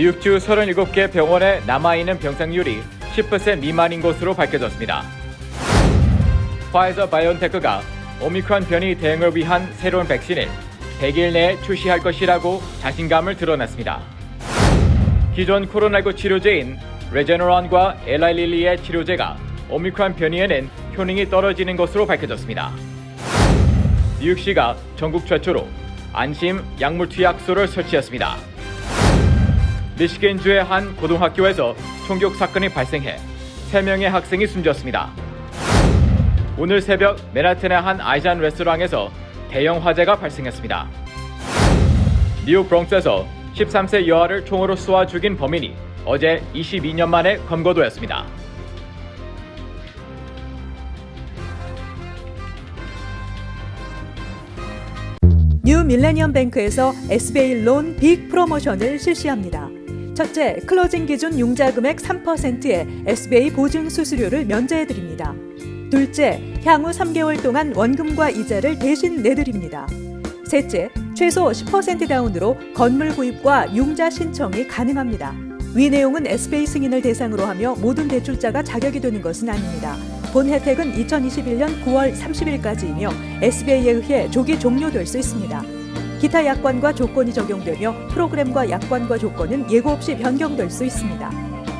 뉴욕주 37개 병원에 남아있는 병상률이 10% 미만인 것으로 밝혀졌습니다. 화이저 바이오엔테크가 오미크론 변이 대응을 위한 새로운 백신을 100일 내에 출시할 것이라고 자신감을 드러냈습니다. 기존 코로나19 치료제인 레제너론과 엘라이 릴리의 치료제가 오미크론 변이에는 효능이 떨어지는 것으로 밝혀졌습니다. 뉴욕시가 전국 최초로 안심 약물 투약소를 설치했습니다. 미시건주의 한 고등학교에서 총격 사건이 발생해 3명의 학생이 숨졌습니다. 오늘 새벽 맨하튼의 한 아시안 레스토랑에서 대형 화재가 발생했습니다. 뉴욕 브롱스에서 13세 여아를 총으로 쏘아 죽인 범인이 어제 22년 만에 검거되었습니다. 뉴 밀레니엄 뱅크에서 SBA 론 빅 프로모션을 실시합니다. 첫째, 클로징 기준 융자 금액 3%의 SBA 보증 수수료를 면제해드립니다. 둘째, 향후 3개월 동안 원금과 이자를 대신 내드립니다. 셋째, 최소 10% 다운으로 건물 구입과 융자 신청이 가능합니다. 위 내용은 SBA 승인을 대상으로 하며 모든 대출자가 자격이 되는 것은 아닙니다. 본 혜택은 2021년 9월 30일까지이며 SBA에 의해 조기 종료될 수 있습니다. 기타 약관과 조건이 적용되며 프로그램과 약관과 조건은 예고 없이 변경될 수 있습니다.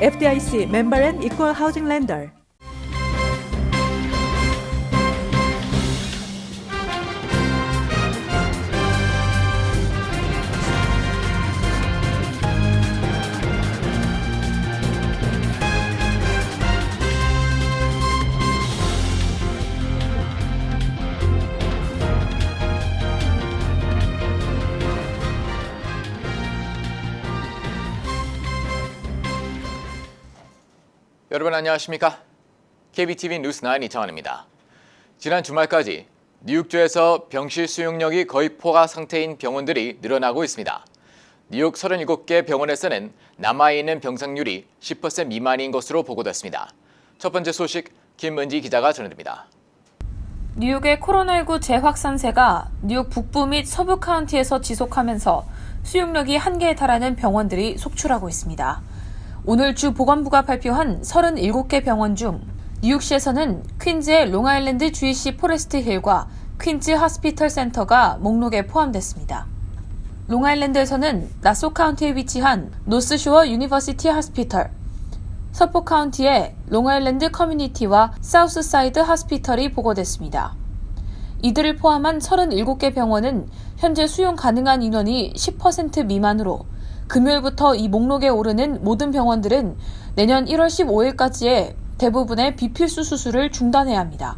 FDIC 멤버 앤 이퀄 하우징 렌더. 여러분 안녕하십니까? KBTV 뉴스9 이창환입니다. 지난 주말까지 뉴욕주에서 병실 수용력이 거의 포화 상태인 병원들이 늘어나고 있습니다. 뉴욕 37개 병원에서는 남아있는 병상률이 10% 미만인 것으로 보고됐습니다. 첫 번째 소식 김은지 기자가 전해드립니다. 뉴욕의 코로나19 재확산세가 뉴욕 북부 및 서부 카운티에서 지속하면서 수용력이 한계에 달하는 병원들이 속출하고 있습니다. 오늘 주 보건부가 발표한 37개 병원 중 뉴욕시에서는 퀸즈의 롱아일랜드 주이시 포레스트 힐과 퀸즈 하스피털 센터가 목록에 포함됐습니다. 롱아일랜드에서는 나소 카운티에 위치한 노스쇼어 유니버시티 하스피털, 서포 카운티의 롱아일랜드 커뮤니티와 사우스사이드 하스피털이 보고됐습니다. 이들을 포함한 37개 병원은 현재 수용 가능한 인원이 10% 미만으로 금요일부터 이 목록에 오르는 모든 병원들은 내년 1월 15일까지의 대부분의 비필수 수술을 중단해야 합니다.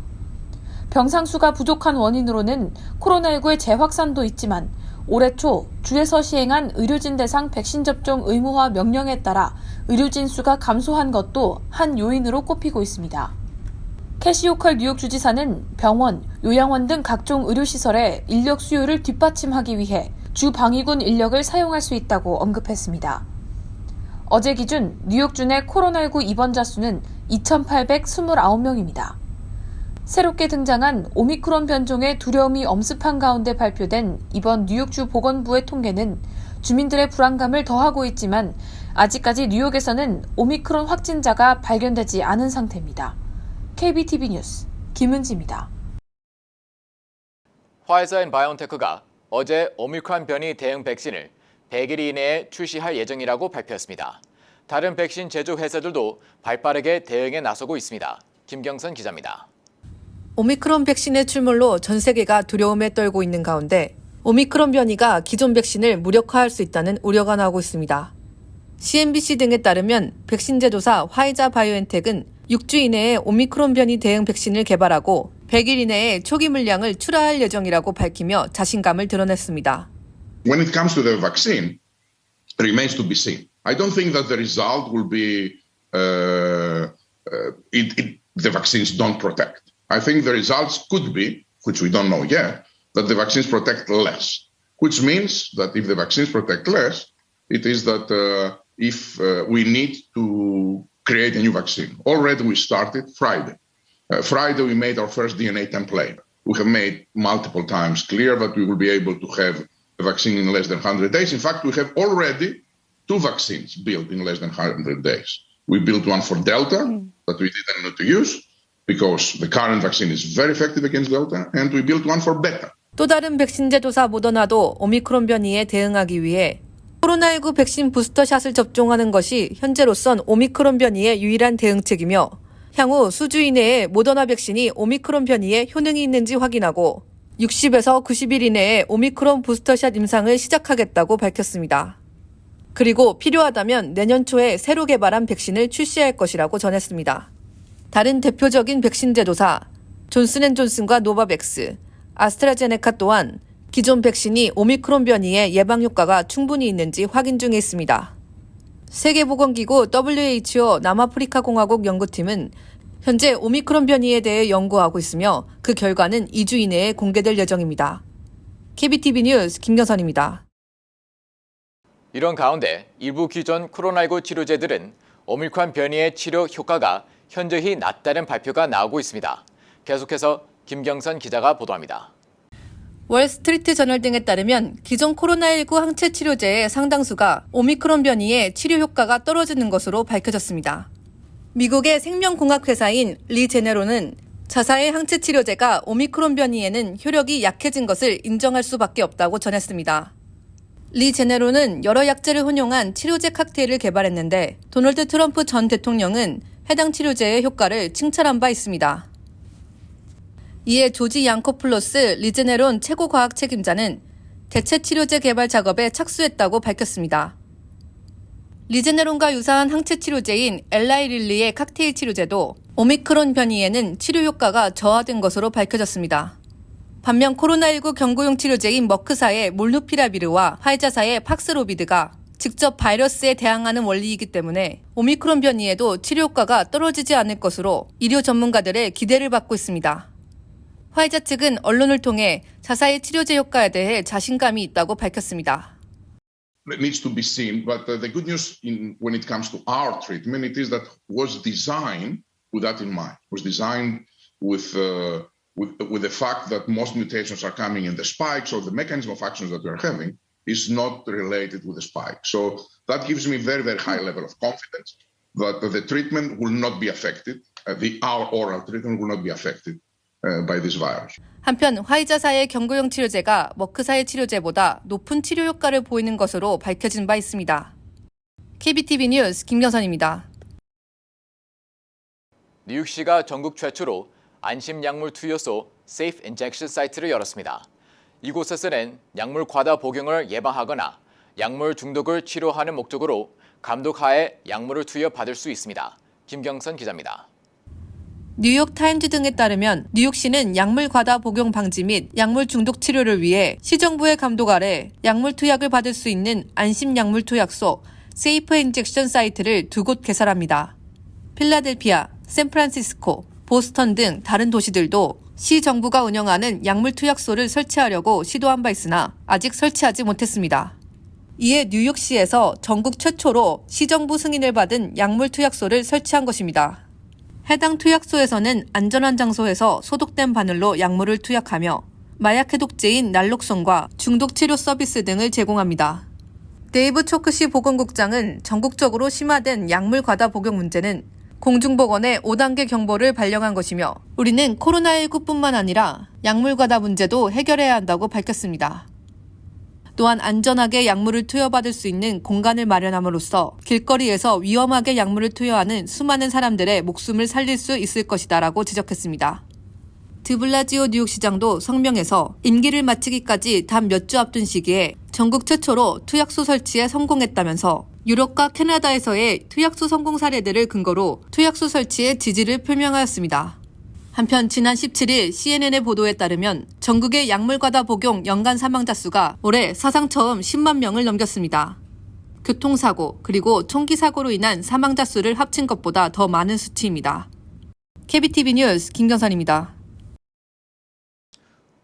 병상수가 부족한 원인으로는 코로나19의 재확산도 있지만 올해 초 주에서 시행한 의료진 대상 백신 접종 의무화 명령에 따라 의료진 수가 감소한 것도 한 요인으로 꼽히고 있습니다. 캐시 호컬 뉴욕 주지사는 병원, 요양원 등 각종 의료시설의 인력 수요를 뒷받침하기 위해 주 방위군 인력을 사용할 수 있다고 언급했습니다. 어제 기준 뉴욕주 내 코로나19 입원자 수는 2,829명입니다. 새롭게 등장한 오미크론 변종의 두려움이 엄습한 가운데 발표된 이번 뉴욕주 보건부의 통계는 주민들의 불안감을 더하고 있지만 아직까지 뉴욕에서는 오미크론 확진자가 발견되지 않은 상태입니다. KBTV 뉴스 김은지입니다. 화이저 앤 바이오엔테크가 어제 오미크론 변이 대응 백신을 100일 이내에 출시할 예정이라고 발표했습니다. 다른 백신 제조 회사들도 발빠르게 대응에 나서고 있습니다. 김경선 기자입니다. 오미크론 백신의 출몰로 전 세계가 두려움에 떨고 있는 가운데 오미크론 변이가 기존 백신을 무력화할 수 있다는 우려가 나오고 있습니다. CNBC 등에 따르면 백신 제조사 화이자 바이오엔텍은 6주 이내에 오미크론 변이 대응 백신을 개발하고 100일 이내에 초기 물량을 출하할 예정이라고 밝히며 자신감을 드러냈습니다. When it comes to the vaccine, it remains to be seen. I don't think that the result will be the vaccines don't protect. I think the results could be, which we don't know yet, that the vaccines protect less, which means that if the vaccines protect less, it is that if we need to create a new vaccine. Already we started Friday. Friday we made our first DNA template. We have made multiple times clear that we will be able to have a vaccine in less than 100 days. In fact, we have already two vaccines built in less than 100 days. We built one for Delta that we didn't need to use because the current vaccine is very effective against Delta, and we built one for Beta. 또 다른 백신 제조사 모더나도 오미크론 변이에 대응하기 위해 코로나19 백신 부스터샷을 접종하는 것이 현재로선 오미크론 변이의 유일한 대응책이며 향후 수주 이내에 모더나 백신이 오미크론 변이에 효능이 있는지 확인하고 60에서 90일 이내에 오미크론 부스터샷 임상을 시작하겠다고 밝혔습니다. 그리고 필요하다면 내년 초에 새로 개발한 백신을 출시할 것이라고 전했습니다. 다른 대표적인 백신 제조사 존슨앤존슨과 노바백스, 아스트라제네카 또한 기존 백신이 오미크론 변이의 예방 효과가 충분히 있는지 확인 중에 있습니다. 세계보건기구 WHO 남아프리카 공화국 연구팀은 현재 오미크론 변이에 대해 연구하고 있으며 그 결과는 2주 이내에 공개될 예정입니다. KBTV 뉴스 김경선입니다. 이런 가운데 일부 기존 코로나19 치료제들은 오미크론 변이의 치료 효과가 현저히 낮다는 발표가 나오고 있습니다. 계속해서 김경선 기자가 보도합니다. 월스트리트 저널 등에 따르면 기존 코로나19 항체 치료제의 상당수가 오미크론 변이의 치료 효과가 떨어지는 것으로 밝혀졌습니다. 미국의 생명공학 회사인 리제네론은 자사의 항체 치료제가 오미크론 변이에는 효력이 약해진 것을 인정할 수밖에 없다고 전했습니다. 리제네론은 여러 약제를 혼용한 치료제 칵테일을 개발했는데 도널드 트럼프 전 대통령은 해당 치료제의 효과를 칭찬한 바 있습니다. 이에 조지 양코플로스 리제네론 최고과학 책임자는 대체 치료제 개발 작업에 착수했다고 밝혔습니다. 리제네론과 유사한 항체 치료제인 엘라이 릴리의 칵테일 치료제도 오미크론 변이에는 치료 효과가 저하된 것으로 밝혀졌습니다. 반면 코로나19 경구용 치료제인 머크사의 몰누피라비르와 화이자사의 팍스로비드가 직접 바이러스에 대항하는 원리이기 때문에 오미크론 변이에도 치료 효과가 떨어지지 않을 것으로 의료 전문가들의 기대를 받고 있습니다. 화이자 측은 언론을 통해 자사의 치료제 효과에 대해 자신감이 있다고 밝혔습니다. It needs to be seen, but the good news when it comes to our treatment, it is that was designed with that in mind. Was designed with the fact that most mutations are coming in the spike, so the mechanism of actions that we are having is not related with the spike. So that gives me very, very high level of confidence that the treatment will not be affected, our oral treatment will not be affected by this virus. 한편 화이자사의 경구용 치료제가 머크사의 치료제보다 높은 치료 효과를 보이는 것으로 밝혀진 바 있습니다. KBTV 뉴스 김경선입니다. 뉴욕시가 전국 최초로 안심약물 투여소 세이프 인젝션 사이트를 열었습니다. 이곳에서는 약물 과다 복용을 예방하거나 약물 중독을 치료하는 목적으로 감독하에 약물을 투여받을 수 있습니다. 김경선 기자입니다. 뉴욕타임즈 등에 따르면 뉴욕시는 약물 과다 복용 방지 및 약물 중독 치료를 위해 시정부의 감독 아래 약물 투약을 받을 수 있는 안심 약물 투약소 세이프 인젝션 사이트를 2곳 개설합니다. 필라델피아, 샌프란시스코, 보스턴 등 다른 도시들도 시 정부가 운영하는 약물 투약소를 설치하려고 시도한 바 있으나 아직 설치하지 못했습니다. 이에 뉴욕시에서 전국 최초로 시정부 승인을 받은 약물 투약소를 설치한 것입니다. 해당 투약소에서는 안전한 장소에서 소독된 바늘로 약물을 투약하며 마약 해독제인 날록손과 중독 치료 서비스 등을 제공합니다. 데이브 초크시 보건국장은 전국적으로 심화된 약물 과다 복용 문제는 공중보건에 5단계 경보를 발령한 것이며 우리는 코로나19뿐만 아니라 약물 과다 문제도 해결해야 한다고 밝혔습니다. 또한 안전하게 약물을 투여받을 수 있는 공간을 마련함으로써 길거리에서 위험하게 약물을 투여하는 수많은 사람들의 목숨을 살릴 수 있을 것이다라고 지적했습니다. 드블라지오 뉴욕시장도 성명에서 임기를 마치기까지 단 몇 주 앞둔 시기에 전국 최초로 투약소 설치에 성공했다면서 유럽과 캐나다에서의 투약소 성공 사례들을 근거로 투약소 설치에 지지를 표명하였습니다. 한편 지난 17일 CNN의 보도에 따르면 전국의 약물 과다 복용 연간 사망자 수가 올해 사상 처음 10만 명을 넘겼습니다. 교통사고 그리고 총기 사고로 인한 사망자 수를 합친 것보다 더 많은 수치입니다. KBTV 뉴스 김경선입니다.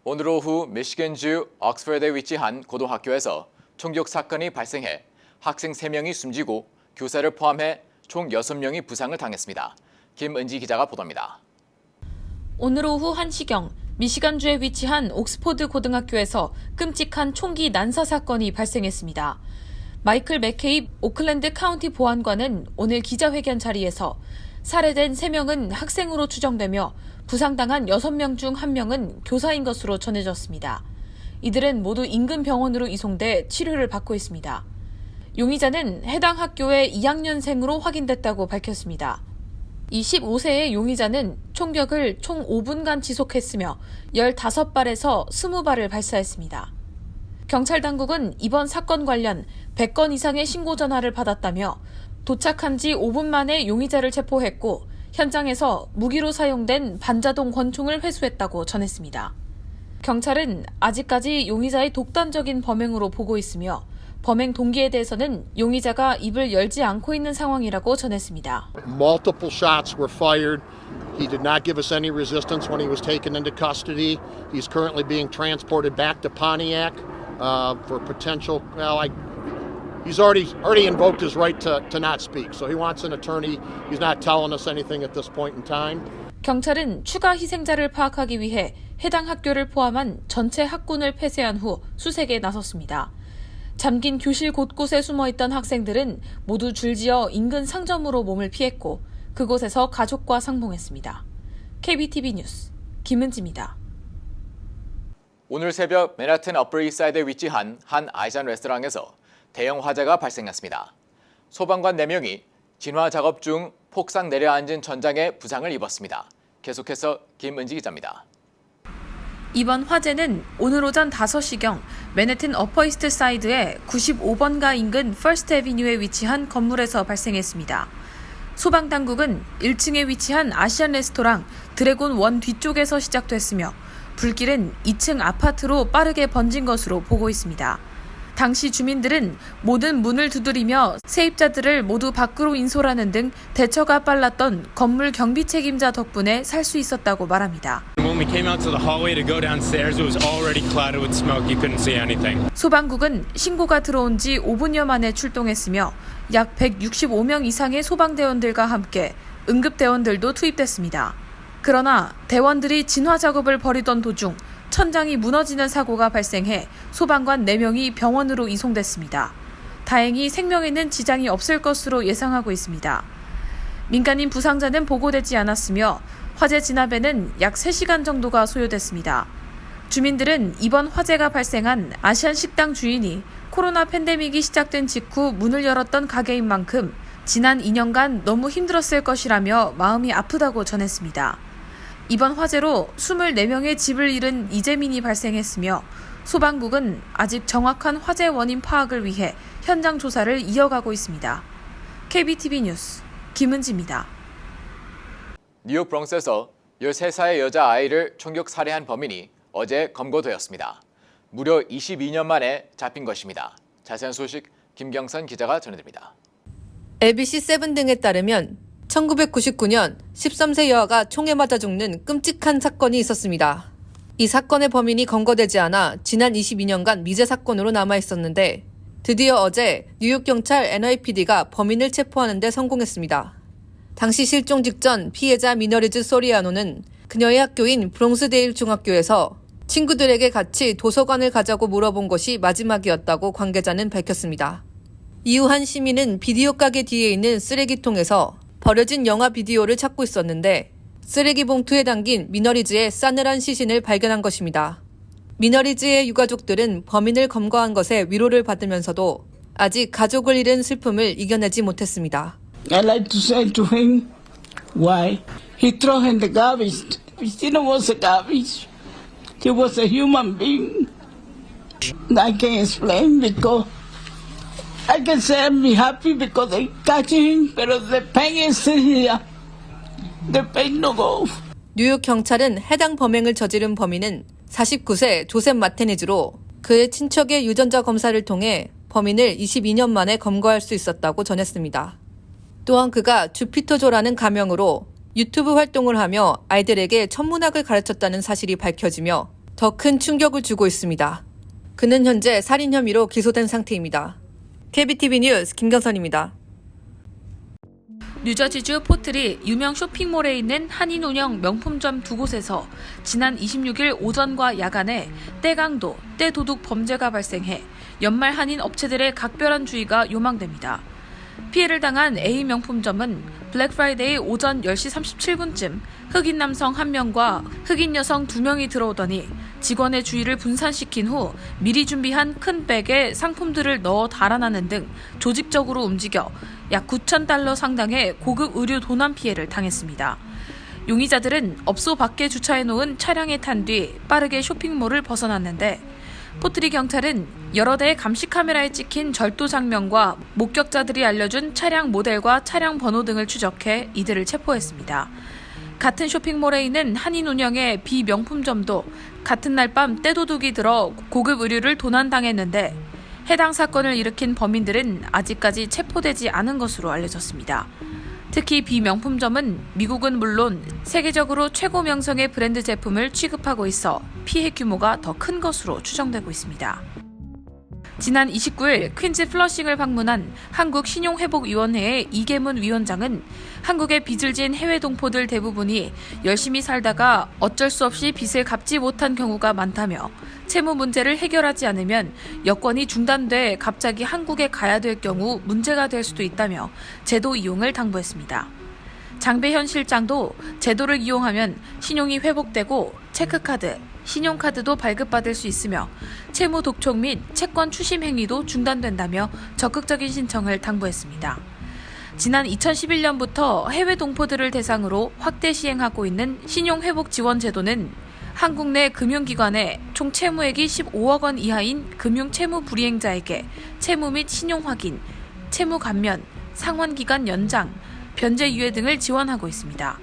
오늘 오후 미시건주 옥스퍼드에 위치한 고등학교에서 총격 사건이 발생해 학생 3명이 숨지고 교사를 포함해 총 6명이 부상을 당했습니다. 김은지 기자가 보도합니다. 오늘 오후 1시경 미시간주에 위치한 옥스퍼드 고등학교에서 끔찍한 총기 난사 사건이 발생했습니다. 마이클 맥케입 오클랜드 카운티 보안관은 오늘 기자회견 자리에서 살해된 3명은 학생으로 추정되며 부상당한 6명 중 1명은 교사인 것으로 전해졌습니다. 이들은 모두 인근 병원으로 이송돼 치료를 받고 있습니다. 용의자는 해당 학교의 2학년생으로 확인됐다고 밝혔습니다. 이 15세의 용의자는 총격을 총 5분간 지속했으며 15발에서 20발을 발사했습니다. 경찰 당국은 이번 사건 관련 100건 이상의 신고 전화를 받았다며 도착한 지 5분 만에 용의자를 체포했고 현장에서 무기로 사용된 반자동 권총을 회수했다고 전했습니다. 경찰은 아직까지 용의자의 독단적인 범행으로 보고 있으며 범행 동기에 대해서는 용의자가 입을 열지 않고 있는 상황이라고 전했습니다. Multiple shots were fired. He did not give us any resistance when he was taken into custody. He's currently being transported back to Pontiac for potential. He's already invoked his right to not speak. So he wants an attorney. He's not telling us anything at this point in time. 경찰은 추가 희생자를 파악하기 위해 해당 학교를 포함한 전체 학군을 폐쇄한 후 수색에 나섰습니다. 잠긴 교실 곳곳에 숨어있던 학생들은 모두 줄지어 인근 상점으로 몸을 피했고 그곳에서 가족과 상봉했습니다. KBTV 뉴스 김은지입니다. 오늘 새벽 맨하튼 어퍼이스트사이드에 위치한 한 아시안 레스토랑에서 대형 화재가 발생했습니다. 소방관 4명이 진화 작업 중 폭삭 내려앉은 천장에 부상을 입었습니다. 계속해서 김은지 기자입니다. 이번 화재는 오늘 오전 5시경 맨해튼 어퍼이스트 사이드의 95번가 인근 퍼스트 애비뉴에 위치한 건물에서 발생했습니다. 소방당국은 1층에 위치한 아시안 레스토랑 드래곤 1 뒤쪽에서 시작됐으며 불길은 2층 아파트로 빠르게 번진 것으로 보고 있습니다. 당시 주민들은 모든 문을 두드리며 세입자들을 모두 밖으로 인솔하는 등 대처가 빨랐던 건물 경비 책임자 덕분에 살 수 있었다고 말합니다. When we came out to the hallway to go downstairs, it was already clouded with smoke. You couldn't see anything. 소방국은 신고가 들어온 지 5분여 만에 출동했으며 약 165명 이상의 소방대원들과 함께 응급대원들도 투입됐습니다. 그러나 대원들이 진화 작업을 벌이던 도중 천장이 무너지는 사고가 발생해 소방관 4명이 병원으로 이송됐습니다. 다행히 생명에는 지장이 없을 것으로 예상하고 있습니다. 민간인 부상자는 보고되지 않았으며 화재 진압에는 약 3시간 정도가 소요됐습니다. 주민들은 이번 화재가 발생한 아시안 식당 주인이 코로나 팬데믹이 시작된 직후 문을 열었던 가게인 만큼 지난 2년간 너무 힘들었을 것이라며 마음이 아프다고 전했습니다. 이번 화재로 24명의 집을 잃은 이재민이 발생했으며 소방국은 아직 정확한 화재 원인 파악을 위해 현장 조사를 이어가고 있습니다. KBTV 뉴스 김은지입니다. 뉴욕 브롱스에서 13살의 여자아이를 총격 살해한 범인이 어제 검거되었습니다. 무려 22년 만에 잡힌 것입니다. 자세한 소식 김경선 기자가 전해드립니다. ABC7 등에 따르면 1999년 13세 여아가 총에 맞아 죽는 끔찍한 사건이 있었습니다. 이 사건의 범인이 검거되지 않아 지난 22년간 미제 사건으로 남아있었는데 드디어 어제 뉴욕 경찰 NYPD가 범인을 체포하는 데 성공했습니다. 당시 실종 직전 피해자 미너리즈 소리아노는 그녀의 학교인 브롱스데일 중학교에서 친구들에게 같이 도서관을 가자고 물어본 것이 마지막이었다고 관계자는 밝혔습니다. 이후 한 시민은 비디오 가게 뒤에 있는 쓰레기통에서 버려진 영화 비디오를 찾고 있었는데 쓰레기 봉투에 담긴 미너리즈의 싸늘한 시신을 발견한 것입니다. 미너리즈의 유가족들은 범인을 검거한 것에 위로를 받으면서도 아직 가족을 잃은 슬픔을 이겨내지 못했습니다. I like to say to him, why? He threw in the garbage. Christina was a garbage. He was a human being. I can't explain because I can say I'm happy because they catch him, but the pain is still here. The pain no go. 뉴욕 경찰은 해당 범행을 저지른 범인은 49세 조셉 마테니즈로 그의 친척의 유전자 검사를 통해 범인을 22년 만에 검거할 수 있었다고 전했습니다. 또한 그가 주피터조라는 가명으로 유튜브 활동을 하며 아이들에게 천문학을 가르쳤다는 사실이 밝혀지며 더 큰 충격을 주고 있습니다. 그는 현재 살인 혐의로 기소된 상태입니다. KBTV 뉴스 김경선입니다. 뉴저지주 포틀이 유명 쇼핑몰에 있는 한인 운영 명품점 2곳에서 지난 26일 오전과 야간에 떼강도, 떼도둑 범죄가 발생해 연말 한인 업체들의 각별한 주의가 요망됩니다. 피해를 당한 A 명품점은 블랙 프라이데이 오전 10시 37분쯤 흑인 남성 1명과 흑인 여성 2명이 들어오더니 직원의 주의를 분산시킨 후 미리 준비한 큰 백에 상품들을 넣어 달아나는 등 조직적으로 움직여 약 9,000달러 상당의 고급 의류 도난 피해를 당했습니다. 용의자들은 업소 밖에 주차해놓은 차량에 탄 뒤 빠르게 쇼핑몰을 벗어났는데 포트리 경찰은 여러 대의 감시 카메라에 찍힌 절도 장면과 목격자들이 알려준 차량 모델과 차량 번호 등을 추적해 이들을 체포했습니다. 같은 쇼핑몰에 있는 한인 운영의 비명품점도 같은 날 밤 떼도둑이 들어 고급 의류를 도난당했는데 해당 사건을 일으킨 범인들은 아직까지 체포되지 않은 것으로 알려졌습니다. 특히 비명품점은 미국은 물론 세계적으로 최고 명성의 브랜드 제품을 취급하고 있어 피해 규모가 더 큰 것으로 추정되고 있습니다. 지난 29일 퀸즈 플러싱을 방문한 한국신용회복위원회의 이계문 위원장은 한국의 빚을 진 해외 동포들 대부분이 열심히 살다가 어쩔 수 없이 빚을 갚지 못한 경우가 많다며 채무 문제를 해결하지 않으면 여권이 중단돼 갑자기 한국에 가야 될 경우 문제가 될 수도 있다며 제도 이용을 당부했습니다. 장배현 실장도 제도를 이용하면 신용이 회복되고 체크카드, 신용카드도 발급받을 수 있으며 채무 독촉 및 채권 추심 행위도 중단된다며 적극적인 신청을 당부했습니다. 지난 2011년부터 해외 동포들을 대상으로 확대 시행하고 있는 신용회복 지원 제도는 한국 내 금융기관에 총 채무액이 15억 원 이하인 금융채무 불이행자에게 채무 및 신용 확인, 채무 감면, 상환기간 연장, 변제 유예 등을 지원하고 있습니다.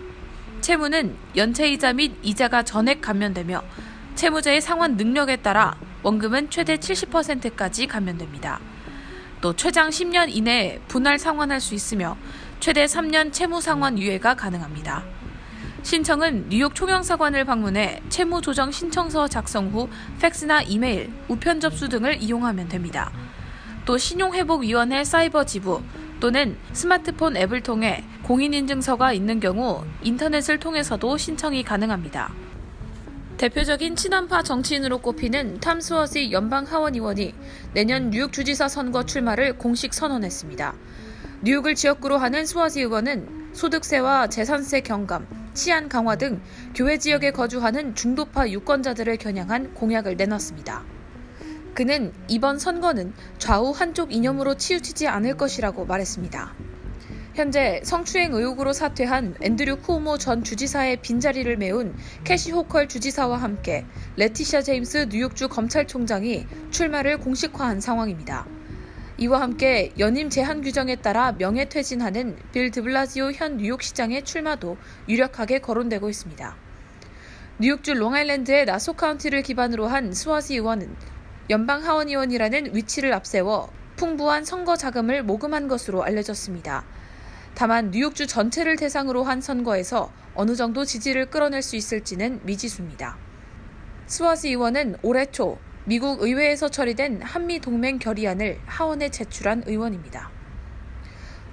채무는 연체이자 및 이자가 전액 감면되며 채무자의 상환 능력에 따라 원금은 최대 70%까지 감면됩니다. 또 최장 10년 이내에 분할 상환할 수 있으며 최대 3년 채무 상환 유예가 가능합니다. 신청은 뉴욕 총영사관을 방문해 채무 조정 신청서 작성 후 팩스나 이메일, 우편 접수 등을 이용하면 됩니다. 또 신용회복위원회 사이버 지부 또는 스마트폰 앱을 통해 공인인증서가 있는 경우 인터넷을 통해서도 신청이 가능합니다. 대표적인 친한파 정치인으로 꼽히는 탐 스워시 연방하원의원이 내년 뉴욕 주지사 선거 출마를 공식 선언했습니다. 뉴욕을 지역구로 하는 스워시 의원은 소득세와 재산세 경감, 치안 강화 등 교외 지역에 거주하는 중도파 유권자들을 겨냥한 공약을 내놨습니다. 그는 이번 선거는 좌우 한쪽 이념으로 치우치지 않을 것이라고 말했습니다. 현재 성추행 의혹으로 사퇴한 앤드류 쿠오모 전 주지사의 빈자리를 메운 캐시 호컬 주지사와 함께 레티샤 제임스 뉴욕주 검찰총장이 출마를 공식화한 상황입니다. 이와 함께 연임 제한 규정에 따라 명예퇴진하는 빌 드블라지오 현 뉴욕시장의 출마도 유력하게 거론되고 있습니다. 뉴욕주 롱아일랜드의 나소 카운티를 기반으로 한 스워시 의원은 연방하원의원이라는 위치를 앞세워 풍부한 선거 자금을 모금한 것으로 알려졌습니다. 다만 뉴욕주 전체를 대상으로 한 선거에서 어느 정도 지지를 끌어낼 수 있을지는 미지수입니다. 스워시 의원은 올해 초 미국 의회에서 처리된 한미동맹 결의안을 하원에 제출한 의원입니다.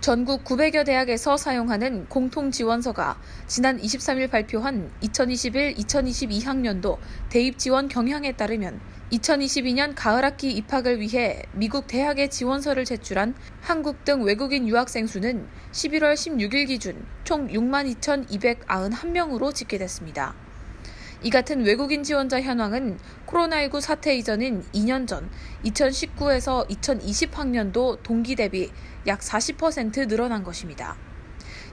전국 900여 대학에서 사용하는 공통지원서가 지난 23일 발표한 2021-2022학년도 대입지원 경향에 따르면 2022년 가을학기 입학을 위해 미국 대학에 지원서를 제출한 한국 등 외국인 유학생 수는 11월 16일 기준 총 62,291명으로 집계됐습니다. 이 같은 외국인 지원자 현황은 코로나19 사태 이전인 2년 전 2019에서 2020학년도 동기 대비 약 40% 늘어난 것입니다.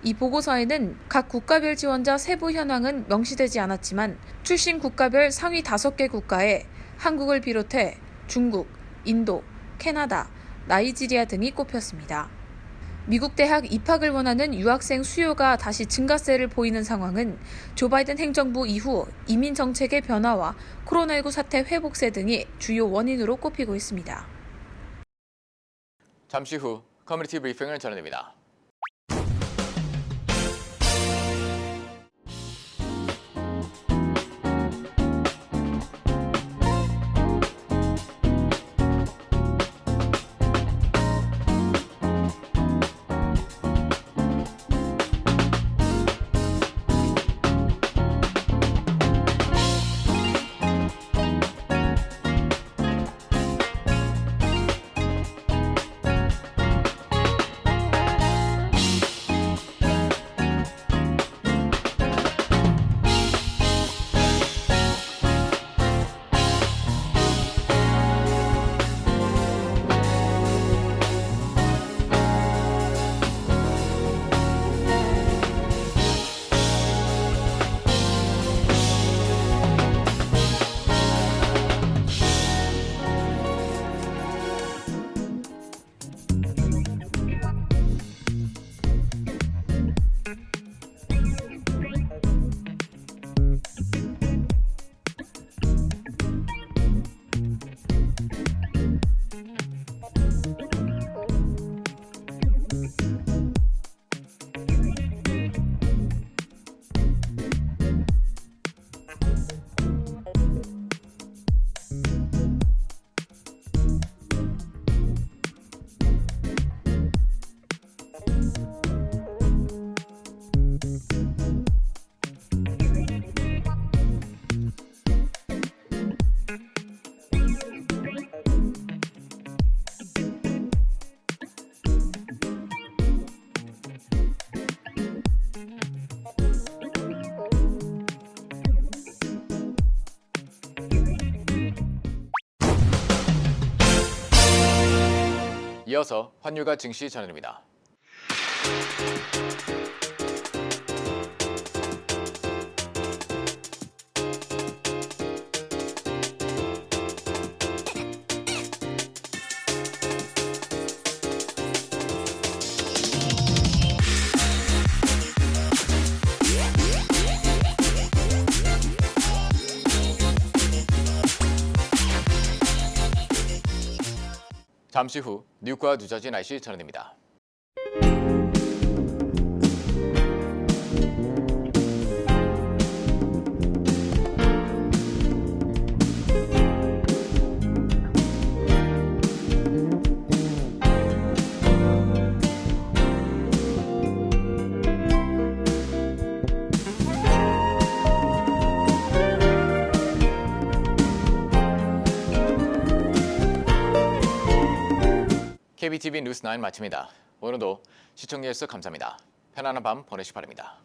이 보고서에는 각 국가별 지원자 세부 현황은 명시되지 않았지만 출신 국가별 상위 5개 국가에 한국을 비롯해 중국, 인도, 캐나다, 나이지리아 등이 꼽혔습니다. 미국 대학 입학을 원하는 유학생 수요가 다시 증가세를 보이는 상황은 조 바이든 행정부 이후 이민 정책의 변화와 코로나19 사태 회복세 등이 주요 원인으로 꼽히고 있습니다. 잠시 후 커뮤니티 브리핑을 전해드립니다. 이어서 환율과 증시 전해드립니다. 잠시 후 뉴욕과 뉴저지 날씨 전해드립니다. KBTV 뉴스 9 마칩니다. 오늘도 시청해주셔서 감사합니다. 편안한 밤 보내시기 바랍니다.